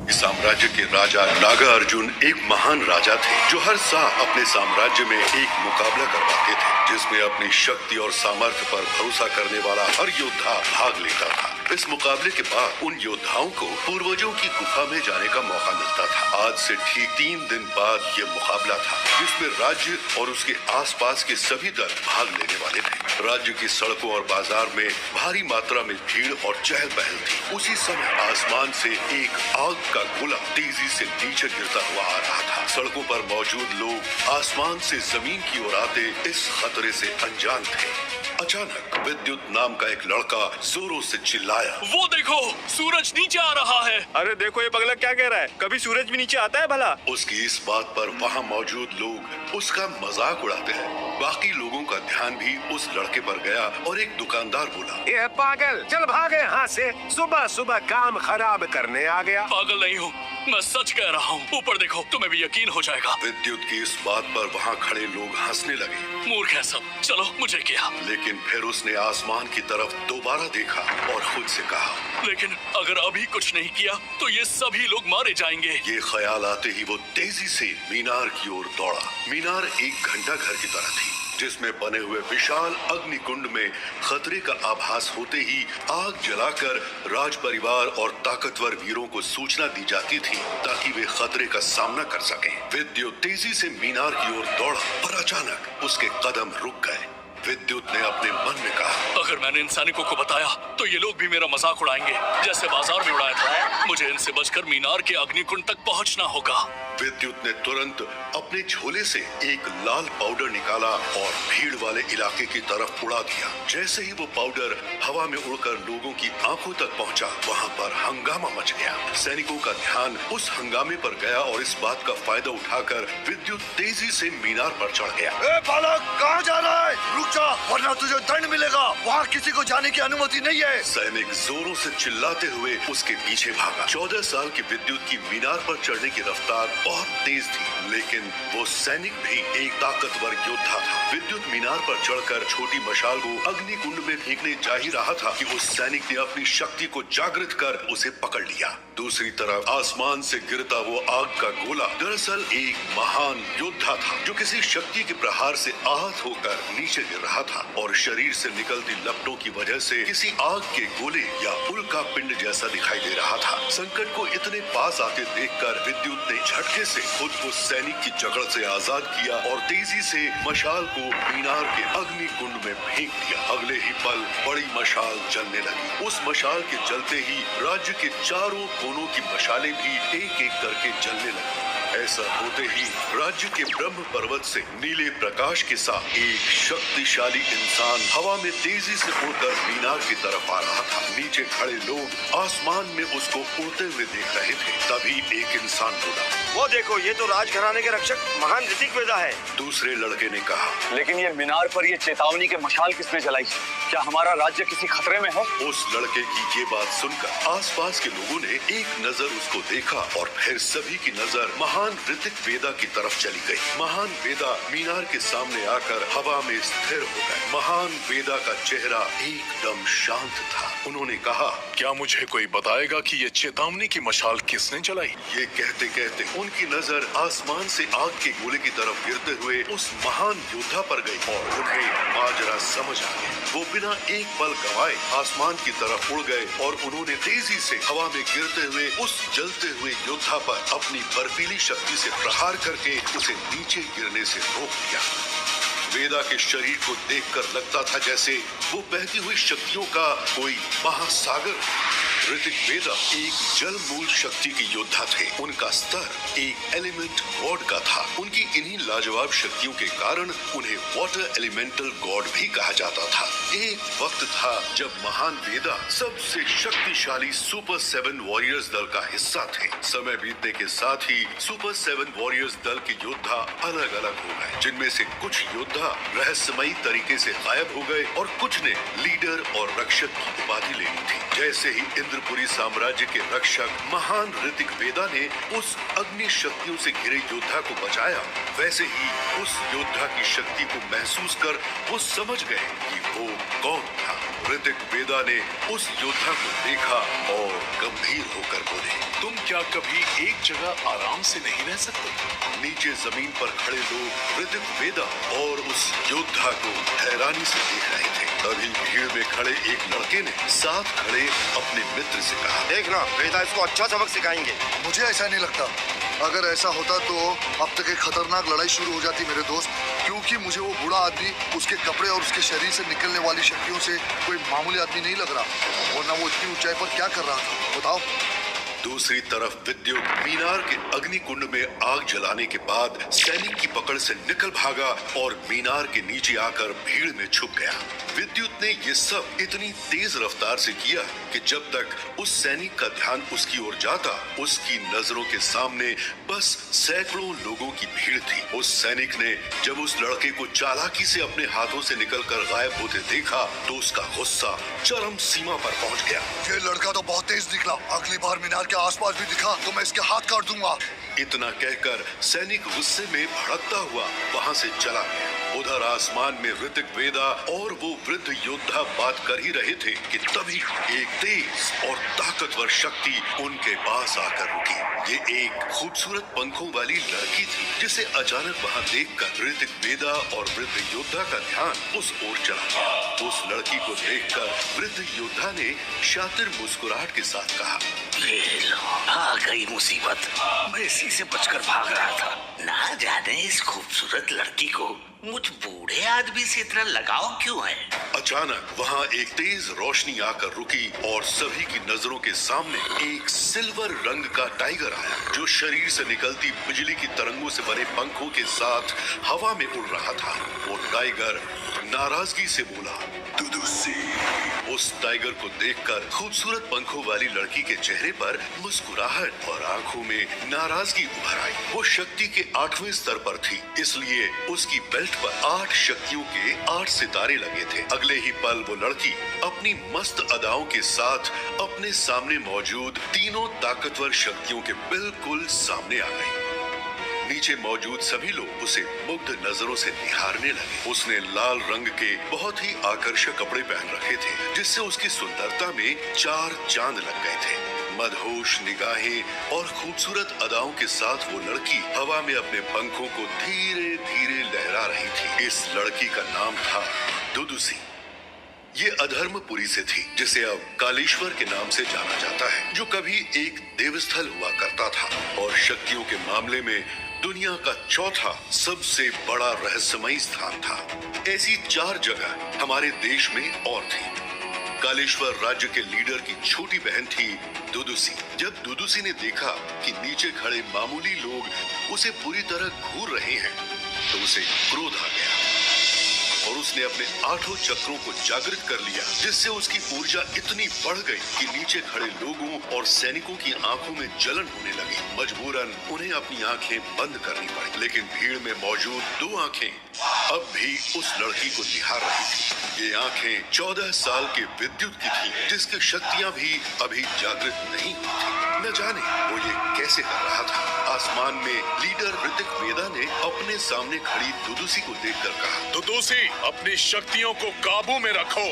साम्राज्य के राजा नागा अर्जुन एक महान राजा थे जो हर साल अपने साम्राज्य में एक मुकाबला करवाते थे जिसमें अपनी शक्ति और सामर्थ्य पर भरोसा करने वाला हर योद्धा भाग लेता था। इस मुकाबले के बाद उन योद्धाओं को पूर्वजों की गुफा में जाने का मौका मिलता था। आज से ठीक 3 दिन बाद ये मुकाबला था जिसमें राज्य और उसके आसपास के सभी दल भाग लेने वाले थे। राज्य की सड़कों और बाजार में भारी मात्रा में भीड़ और चहल पहल थी। उसी समय आसमान से एक आग का गोला तेजी से नीचे गिरता हुआ आ रहा था। सड़कों पर मौजूद लोग आसमान से जमीन की ओर आते इस खतरे से अनजान थे। अचानक विद्युत नाम का एक लड़का जोरों से चिल्लाया, वो देखो, सूरज नीचे आ रहा है। अरे देखो ये पगला क्या कह रहा है, कभी सूरज भी नीचे आता है भला? उसकी इस बात पर वहाँ मौजूद लोग उसका मजाक उड़ाते हैं। बाकी लोगों का ध्यान भी उस लड़के पर गया और एक दुकानदार बोला, ये पागल, चल भागे यहाँ से, सुबह सुबह काम खराब करने आ गया। पागल नहीं हूँ, मैं सच कह रहा हूँ। ऊपर देखो, तुम्हें भी यकीन हो जाएगा। विद्युत की इस बात पर वहाँ खड़े लोग हंसने लगे। मूर्ख है सब, चलो मुझे क्या। लेकिन फिर उसने आसमान की तरफ दोबारा देखा और खुद से कहा, लेकिन अगर अभी कुछ नहीं किया तो ये सभी लोग मारे जाएंगे। ये ख्याल आते ही वो तेजी से मीनार की ओर दौड़ा। मीनार एक घंटाघर की तरह थी जिसमें बने हुए विशाल अग्निकुंड में खतरे का आभास होते ही आग जलाकर राज परिवार और ताकतवर वीरों को सूचना दी जाती थी ताकि वे खतरे का सामना कर सकें। विद्युत तेजी से मीनार की ओर दौड़ा पर अचानक उसके कदम रुक गए। विद्युत ने अपने मन में कहा, अगर मैंने इन सैनिकों को बताया तो ये लोग भी मेरा मजाक उड़ाएंगे जैसे बाजार में उड़ाया था। मुझे इनसे बचकर मीनार के अग्निकुंड तक पहुंचना होगा। विद्युत ने तुरंत अपने झोले से एक लाल पाउडर निकाला और भीड़ वाले इलाके की तरफ उड़ा दिया। जैसे ही वो पाउडर हवा में उड़कर लोगों की आंखों तक पहुंचा, वहां पर हंगामा मच गया। सैनिकों का ध्यान उस हंगामे पर गया और इस बात का फायदा उठाकर विद्युत तेजी से मीनार पर चढ़ गया। ए बालक, कहाँ जा रहा है? रुक जा, वरना तुझे दंड मिलेगा। वहाँ किसी को जाने की अनुमति नहीं है। सैनिक जोरों से चिल्लाते हुए उसके पीछे भागा। 14 साल की विद्युत की मीनार पर चढ़ने की रफ्तार बहुत तेज थी, लेकिन वो सैनिक भी एक ताकतवर योद्धा था। विद्युत मीनार पर चढ़कर छोटी मशाल को अग्निकुंड में फेंकने जा ही रहा था कि उस सैनिक ने अपनी शक्ति को जागृत कर उसे पकड़ लिया। दूसरी तरफ आसमान से गिरता वो आग का गोला दरअसल एक महान योद्धा था जो किसी शक्ति के प्रहार से आहत होकर नीचे गिर रहा था और शरीर से निकलती लपटों की वजह से किसी आग के गोले या उल्का पिंड जैसा दिखाई दे रहा था। संकट को इतने पास आते देखकर विद्युत ने झटके से खुद को सैनिक की जकड़ से आजाद किया और तेजी से मशाल को मीनार के अग्नि कुंड में फेंक दिया। अगले ही पल बड़ी मशाल जलने लगी। उस मशाल के जलते ही राज्य के चारों कोनों की मशालें भी एक एक करके जलने लगी। ऐसा होते ही राज्य के ब्रह्म पर्वत से नीले प्रकाश के साथ एक शक्तिशाली इंसान हवा में तेजी से उड़कर मीनार की तरफ आ रहा था। नीचे खड़े लोग आसमान में उसको उड़ते हुए देख रहे थे। तभी एक इंसान बोला, वो देखो, ये तो राजघराने के रक्षक महान ऋतिक वेदा है। दूसरे लड़के ने कहा, लेकिन ये मीनार पर ये चेतावनी के मशाल किसने जलाई? क्या हमारा राज्य किसी खतरे में है? उस लड़के की ये बात सुनकर आसपास के लोगों ने एक नजर उसको देखा और फिर सभी की नजर महान ऋतिक वेदा की तरफ चली गई। महान वेदा मीनार के सामने आकर हवा में स्थिर हो गए। महान वेदा का चेहरा एकदम शांत था। उन्होंने कहा, क्या मुझे कोई बताएगा कि ये चेतावनी की मशाल किसने जलाई? ये कहते कहते उनकी नजर आसमान से आग के गोले की तरफ गिरते हुए उस महान योद्धा पर गई और उन्हें माजरा समझ आ गया। वो बिना एक पल गवाए आसमान की तरफ उड़ गए और उन्होंने तेजी से हवा में गिरते हुए उस जलते हुए योद्धा पर अपनी बर्फीली शक्ति से प्रहार करके उसे नीचे गिरने से रोक दिया। वेदा के शरीर को देखकर लगता था जैसे वो बहती हुई शक्तियों का कोई महासागर। ऋतिक वेदा एक जल मूल शक्ति के योद्धा थे। उनका स्तर एक एलिमेंट गॉड का था। उनकी इन्हीं लाजवाब शक्तियों के कारण उन्हें वाटर एलिमेंटल गॉड भी कहा जाता था। एक वक्त था जब महान वेदा सबसे शक्तिशाली सुपर 7 वॉरियर्स दल का हिस्सा थे। समय बीतने के साथ ही सुपर 7 वॉरियर्स दल के योद्धा अलग अलग हो गए, जिनमें से कुछ योद्धा रहस्यमयी तरीके से गायब हो गए और कुछ ने लीडर और रक्षक की उपाधि लेनी थी। जैसे ही इंद्रपुरी साम्राज्य के रक्षक महान ऋतिक वेदा ने उस अग्नि शक्तियों से घिरे योद्धा को बचाया, वैसे ही उस योद्धा की शक्ति को महसूस कर वो समझ गए कि वो कौन था? ऋतिक वेदा ने उस योद्धा को देखा और गंभीर होकर बोले, तुम क्या कभी एक जगह आराम से नहीं रह सकते? नीचे जमीन पर खड़े लोग ऋतिक वेदा और उस योद्धा को हैरानी से देख रहे थे। तभी भीड़ में खड़े एक लड़के ने साथ खड़े अपने मित्र से कहा, देखना वेदा इसको अच्छा सबक सिखाएंगे। मुझे ऐसा नहीं लगता। अगर ऐसा होता तो अब तक एक खतरनाक लड़ाई शुरू हो जाती मेरे दोस्त, क्योंकि मुझे वो बूढ़ा आदमी उसके कपड़े और उसके शरीर से निकलने वाली शक्तियों से कोई मामूली आदमी नहीं लग रहा। वरना वो इतनी ऊंचाई पर क्या कर रहा था बताओ। दूसरी तरफ विद्युत मीनार के अग्निकुंड में आग जलाने के बाद सैनिक की पकड़ से निकल भागा और मीनार के नीचे आकर भीड़ में छुप गया। विद्युत ने ये सब इतनी तेज रफ्तार से किया कि जब तक उस सैनिक का ध्यान उसकी ओर जाता, उसकी नजरों के सामने बस सैकड़ों लोगों की भीड़ थी। उस सैनिक ने जब उस लड़के को चालाकी से अपने हाथों से निकलकर गायब होते देखा तो उसका गुस्सा चरम सीमा पर पहुंच गया। ये लड़का तो बहुत तेज निकला। अगली बार मीनार के आसपास भी दिखा तो मैं इसके हाथ काट दूंगा। इतना कहकर सैनिक गुस्से में भड़कता हुआ वहां से चला गया। उधर आसमान में ऋतिक वेदा और वो वृद्ध योद्धा बात कर ही रहे थे कि तभी एक तेज और ताकतवर शक्ति उनके पास आकर रुकी। ये एक खूबसूरत पंखों वाली लड़की थी जिसे अचानक वहां देखकर ऋतिक वेदा और वृद्ध योद्धा का ध्यान उस ओर चला गया। उस लड़की को देखकर वृद्ध योद्धा ने शातिर मुस्कुराहट के साथ कहा, ये लो, आ गई मुसीबत। मैं इसी से बचकर भाग रहा था। ना जाने इस खूबसूरत लड़की को मुझ बूढ़े आदमी से इतना लगाव क्यों है। अचानक वहां एक तेज रोशनी आकर रुकी और सभी की नजरों के सामने एक सिल्वर रंग का टाइगर आया जो शरीर से निकलती बिजली की तरंगों से बने पंखों के साथ हवा में उड़ रहा था। वो टाइगर नाराजगी से बोला, दुदुसी। उस टाइगर को देखकर खूबसूरत पंखों वाली लड़की के चेहरे पर मुस्कुराहट और आंखों में नाराजगी उभर आई। वो शक्ति के 8वें स्तर पर थी, इसलिए उसकी बेल्ट पर 8 शक्तियों के 8 सितारे लगे थे। अगले ही पल वो लड़की अपनी मस्त अदाओं के साथ अपने सामने मौजूद तीनों ताकतवर शक्तियों के बिल्कुल सामने आ गई। नीचे मौजूद सभी लोग उसे मुग्ध नजरों से निहारने लगे। उसने लाल रंग के बहुत ही आकर्षक कपड़े पहन रखे थे जिससे उसकी सुंदरता में 4 चांद लग गए थे। मदहोश निगाहें और खूबसूरत अदाओं के साथ वो लड़की हवा में अपने पंखों को धीरे धीरे लहरा रही थी। इस लड़की का नाम था दुदुसी। ये अधर्मपुरी से थी जिसे अब कालेश्वर के नाम से जाना जाता है, जो कभी एक देवस्थल हुआ करता था और शक्तियों के मामले में दुनिया का चौथा सबसे बड़ा रहस्यमयी स्थान था। ऐसी 4 जगह हमारे देश में और थी। कालेश्वर राज्य के लीडर की छोटी बहन थी दुदुसी। जब दुदुसी ने देखा कि नीचे खड़े मामूली लोग उसे पूरी तरह घूर रहे हैं तो उसे क्रोध आ गया और उसने अपने 8 चक्रों को जागृत कर लिया, जिससे उसकी ऊर्जा इतनी बढ़ गई कि नीचे खड़े लोगों और सैनिकों की आंखों में जलन होने लगी। मजबूरन उन्हें अपनी आंखें बंद करनी पड़ी, लेकिन भीड़ में मौजूद 2 आंखें अब भी उस लड़की को निहार रही थी। ये आंखें 14 साल के विद्युत की थी, जिसकी शक्तियां भी अभी जागृत नहीं हुई थी। न जाने वो ये कैसे कर रहा था। आसमान में लीडर ऋतिक वेदा ने अपने सामने खड़ी दुदुसी को देखकर कहा, दुदुसी, अपनी शक्तियों को काबू में रखो,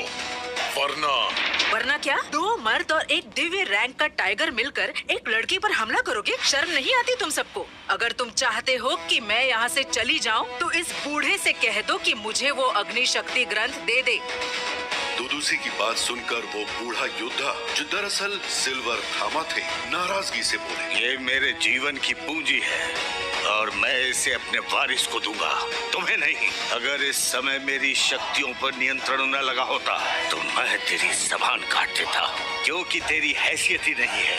वरना क्या 2 मर्द और एक दिव्य रैंक का टाइगर मिलकर एक लड़की पर हमला करोगे? शर्म नहीं आती तुम सबको? अगर तुम चाहते हो कि मैं यहाँ से चली जाऊँ तो इस बूढ़े से कह दो कि मुझे वो अग्नि शक्ति ग्रंथ दे दे। दुदुसी की बात सुनकर वो बूढ़ा योद्धा, जो दरअसल सिल्वर थामा थे, नाराजगी से बोले, ये मेरे जीवन की पूंजी है और मैं इसे अपने वारिस को दूंगा, तुम्हें नहीं। अगर इस समय मेरी शक्तियों पर नियंत्रण न लगा होता तो मैं तेरी जबान काट देता, क्योंकि तेरी हैसियत ही नहीं है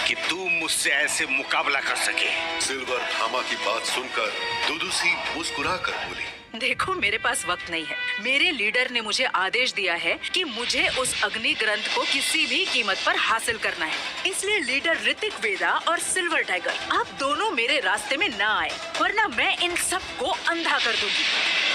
कि तू मुझसे ऐसे मुकाबला कर सके। सिल्वर थामा की बात सुनकर दुदुसी मुस्कुराकर बोली, देखो, मेरे पास वक्त नहीं है। मेरे लीडर ने मुझे आदेश दिया है कि मुझे उस अग्नि ग्रंथ को किसी भी कीमत पर हासिल करना है। इसलिए लीडर ऋतिक वेदा और सिल्वर टाइगर, आप दोनों मेरे रास्ते में न आए, वरना मैं इन सबको अंधा कर दूंगी।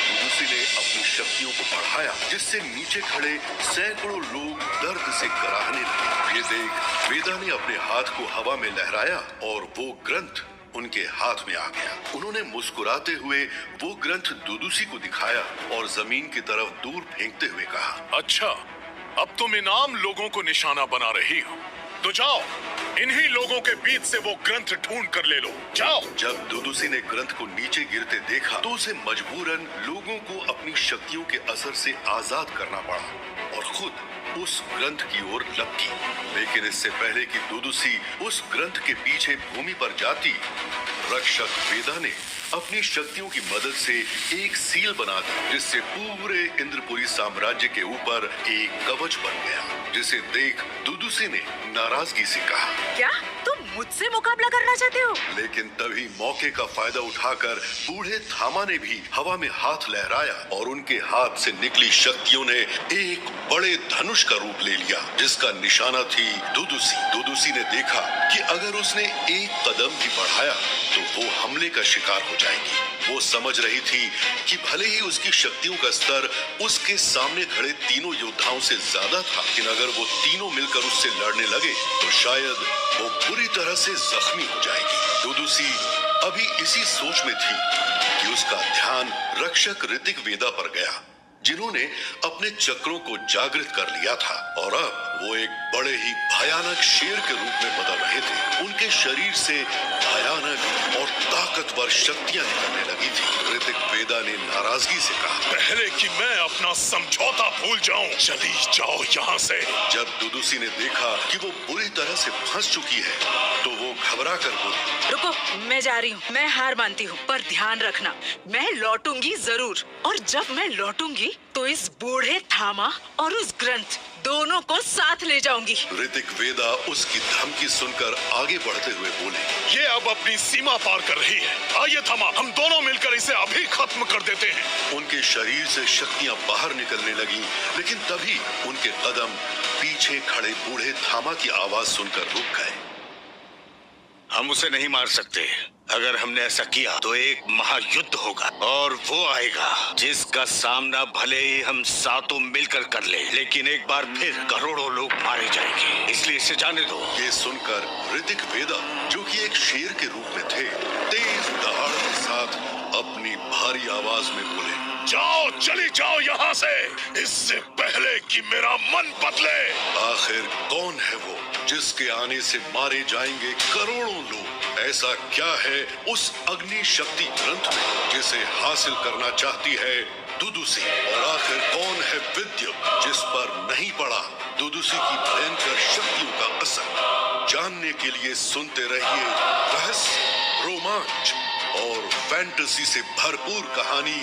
दुदुसी ने अपनी शक्तियों को बढ़ाया, जिससे नीचे खड़े सैकड़ों लोग दर्द से कराहने लगे। ये देख वेदा ने अपने हाथ को हवा में लहराया और वो ग्रंथ उनके हाथ में आ गया। उन्होंने मुस्कुराते हुए वो ग्रंथ दुदुसी को दिखाया और जमीन की तरफ दूर फेंकते हुए कहा, अच्छा, अब तुम इनाम लोगों को निशाना बना रही हो, तो जाओ इन्हीं लोगों के बीच से वो ग्रंथ ढूंढ कर ले लो, जाओ। जब दुदुसी ने ग्रंथ को नीचे गिरते देखा तो उसे मजबूरन लोगों को अपनी शक्तियों के असर से आजाद करना पड़ा और खुद उस ग्रंथ की ओर लपकी। लेकिन इससे पहले कि दुदुसी उस ग्रंथ के पीछे भूमि पर जाती, रक्षक वेदा ने अपनी शक्तियों की मदद से एक सील बना दी, जिससे पूरे इंद्रपुरी साम्राज्य के ऊपर एक कवच बन गया, जिसे देख दुदुसी ने नाराजगी से कहा, क्या तुम मुझसे मुकाबला करना चाहते हो? लेकिन तभी मौके का फायदा उठाकर बूढ़े थामा ने भी हवा में हाथ लहराया और उनके हाथ से निकली शक्तियों ने एक बड़े धनुष का रूप ले लिया, जिसका निशाना थी दुदुसी। दुदुसी ने देखा कि अगर उसने एक कदम भी बढ़ाया तो वो हमले का शिकार हो जाएगी। वो समझ रही थी कि भले ही उसकी शक्तियों का स्तर उसके सामने खड़े तीनों योद्धाओं से ज्यादा था, लेकिन अगर वो तीनों मिलकर उससे लड़ने लगे तो शायद वो बुरी तरह से जख्मी हो जाएगी। दुदुसी अभी इसी सोच में थी कि उसका ध्यान रक्षक ऋतिक वेदा पर गया, जिन्होंने अपने चक्रों को जागृत कर लिया था और अब वो एक बड़े ही भयानक शेर के रूप में बदल रहे थे। उनके शरीर से भयानक और ताकतवर शक्तियां निकलने लगी थी। ऋतिक वेदा ने नाराजगी से कहा, पहले कि मैं अपना समझौता भूल जाऊं, चली जाओ यहाँ से। जब दुदुसी ने देखा कि वो बुरी तरह से फंस चुकी है तो वो घबरा कर बोली, रुको, मैं जा रही हूँ, मैं हार मानती हूँ, पर ध्यान रखना मैं लौटूंगी जरूर, और जब मैं लौटूंगी तो इस बूढ़े थामा और उस ग्रंथ दोनों को साथ ले जाऊंगी। ऋतिक वेदा उसकी धमकी सुनकर आगे बढ़ते हुए बोले, ये अब अपनी सीमा पार कर रही है, आइए थमा, हम दोनों मिलकर इसे अभी खत्म कर देते हैं। उनके शरीर से शक्तियां बाहर निकलने लगी, लेकिन तभी उनके कदम पीछे खड़े बूढ़े थामा की आवाज सुनकर रुक गए। हम उसे नहीं मार सकते। अगर हमने ऐसा किया तो एक महायुद्ध होगा और वो आएगा जिसका सामना भले ही हम सातों मिलकर कर ले, लेकिन एक बार फिर करोड़ों लोग मारे जाएंगे, इसलिए इसे जाने दो। ये सुनकर ऋतिक वेदा, जो कि एक शेर के रूप में थे, तेज दहाड़ के साथ अपनी भारी आवाज में बोले, जाओ, चली जाओ यहाँ से, इससे पहले कि मेरा मन बदले। आखिर कौन है वो जिसके आने से मारे जाएंगे करोड़ों लोग? ऐसा क्या है उस अग्नि शक्ति ग्रंथ में जिसे हासिल करना चाहती है दुदुसी? और आखिर कौन है विद्य जिस पर नहीं पड़ा दुदुसी की भयंकर शक्तियों का असर? जानने के लिए सुनते रहिए रहस्य, रोमांच और फैंटेसी से भरपूर कहानी